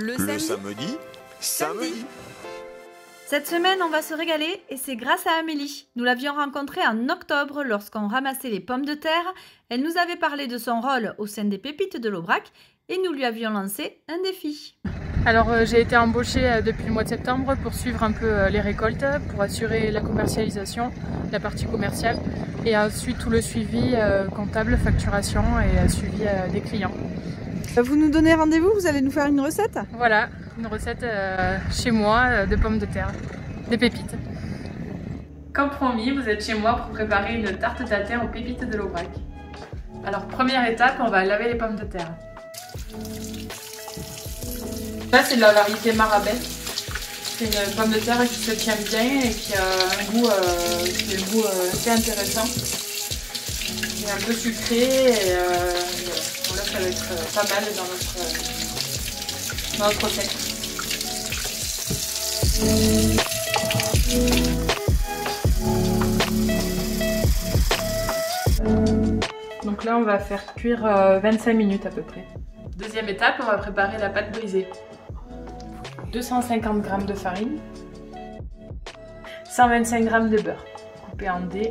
Le samedi, samedi. Cette semaine, on va se régaler et c'est grâce à Amélie. Nous l'avions rencontrée en octobre lorsqu'on ramassait les pommes de terre. Elle nous avait parlé de son rôle au sein des pépites de l'Aubrac et nous lui avions lancé un défi. Alors j'ai été embauchée depuis le mois de septembre pour suivre un peu les récoltes, pour assurer la commercialisation, la partie commerciale et ensuite tout le suivi comptable, facturation et suivi des clients. Vous nous donnez rendez-vous, vous allez nous faire une recette? Voilà, une recette chez moi de pommes de terre, des pépites. Comme promis, vous êtes chez moi pour préparer une tarte tatin aux pépites de l'Aubrac. Alors première étape, on va laver les pommes de terre. Là c'est de la variété Marabelle. C'est une pomme de terre qui se tient bien et qui a un goût, assez intéressant. C'est un peu sucré et bon, là ça va être pas mal dans notre recette. Donc là on va faire cuire 25 minutes à peu près. Deuxième étape, on va préparer la pâte brisée. 250 g de farine, 125 g de beurre, coupé en dés.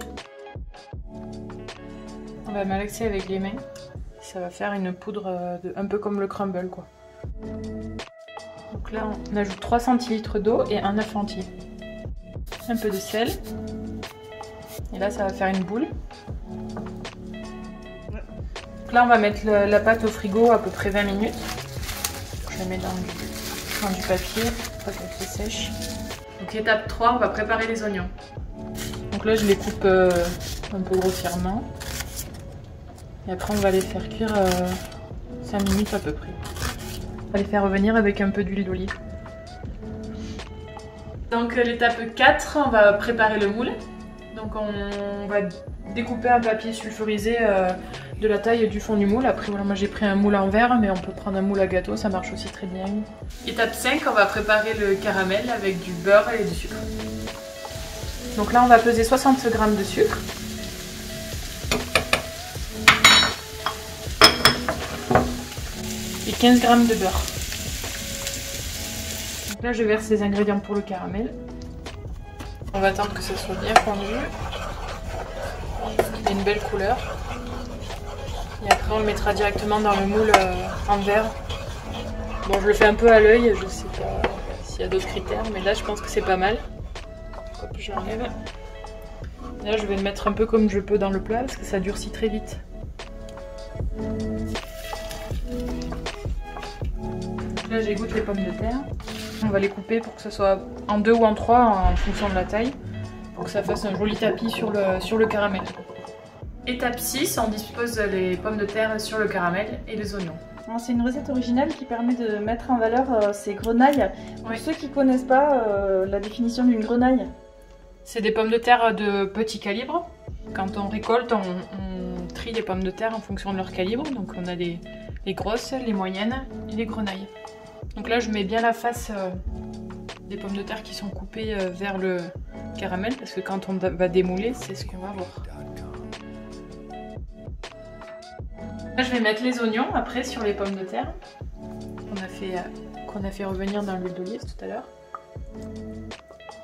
On va malaxer avec les mains. Ça va faire une poudre un peu comme le crumble quoi. Donc là on ajoute 3 centilitres d'eau et un œuf entier. Un peu de sel. Et là ça va faire une boule. Donc là on va mettre la pâte au frigo à peu près 20 minutes. Je la mets dans du papier pour qu'elle se sèche. Donc étape 3, on va préparer les oignons. Donc là je les coupe un peu grossièrement. Et après on va les faire cuire 5 minutes à peu près. On va les faire revenir avec un peu d'huile d'olive. Donc l'étape 4, on va préparer le moule. Donc on va découper un papier sulfurisé de la taille du fond du moule. Après voilà, moi j'ai pris un moule en verre, mais on peut prendre un moule à gâteau, ça marche aussi très bien. Étape 5, on va préparer le caramel avec du beurre et du sucre. Donc là on va peser 60 g de sucre. Et 15 g de beurre. Donc là je verse les ingrédients pour le caramel. On va attendre que ça soit bien fondu. Il a une belle couleur. Et après on le mettra directement dans le moule en verre. Bon je le fais un peu à l'œil, je sais pas s'il y a d'autres critères, mais là je pense que c'est pas mal. Hop, je l'enlève. Là je vais le mettre un peu comme je peux dans le plat parce que ça durcit très vite. Là j'égoutte les pommes de terre. On va les couper pour que ce soit en 2 ou en 3 en fonction de la taille, pour que ça fasse un joli tapis sur le caramel. Étape 6, on dispose les pommes de terre sur le caramel et les oignons. C'est une recette originale qui permet de mettre en valeur ces grenailles. Pour ceux qui ne connaissent pas la définition d'une grenaille. C'est des pommes de terre de petit calibre. Quand on récolte, on trie les pommes de terre en fonction de leur calibre. Donc on a les grosses, les moyennes et les grenailles. Donc là je mets bien la face des pommes de terre qui sont coupées vers le caramel parce que quand on va démouler, c'est ce qu'on va voir. Là je vais mettre les oignons après sur les pommes de terre qu'on a fait revenir dans l'huile d'olive tout à l'heure.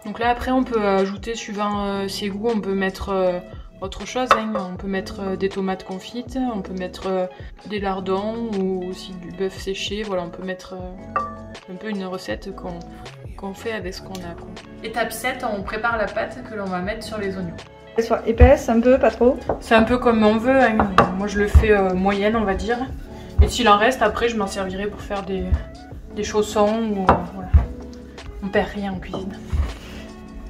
Donc là après on peut ajouter suivant ses goûts, on peut mettre autre chose, hein. On peut mettre des tomates confites, on peut mettre des lardons ou aussi du bœuf séché, voilà on peut mettre un peu une recette qu'on fait avec ce qu'on a. Quoi. Étape 7, on prépare la pâte que l'on va mettre sur les oignons. Qu'elle soit épaisse, un peu, pas trop. C'est un peu comme on veut, hein. Moi je le fais moyenne on va dire. Et s'il en reste après je m'en servirai pour faire des chaussons ou voilà. On perd rien en cuisine.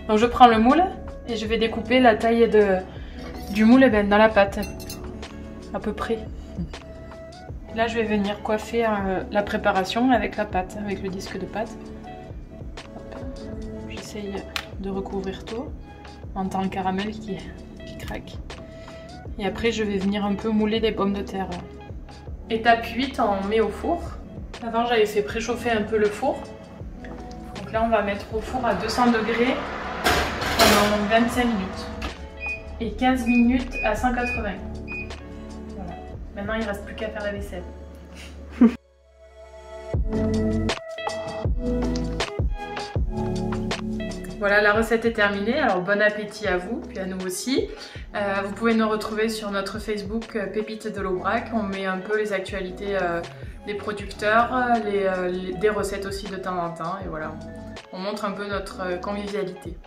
Donc je prends le moule et je vais découper la taille du moule dans la pâte, à peu près. Là je vais venir coiffer la préparation avec la pâte, avec le disque de pâte. J'essaye de recouvrir tout. On entend le caramel qui craque. Et après je vais venir un peu mouler des pommes de terre. Étape 8, on met au four. Avant j'avais fait préchauffer un peu le four. Donc là on va mettre au four à 200 degrés pendant 25 minutes. Et 15 minutes à 180. Voilà. Maintenant il ne reste plus qu'à faire la vaisselle. Voilà, la recette est terminée, alors bon appétit à vous, puis à nous aussi. Vous pouvez nous retrouver sur notre Facebook Pépites de l'Aubrac, on met un peu les actualités des producteurs, des recettes aussi de temps en temps, et voilà, on montre un peu notre convivialité.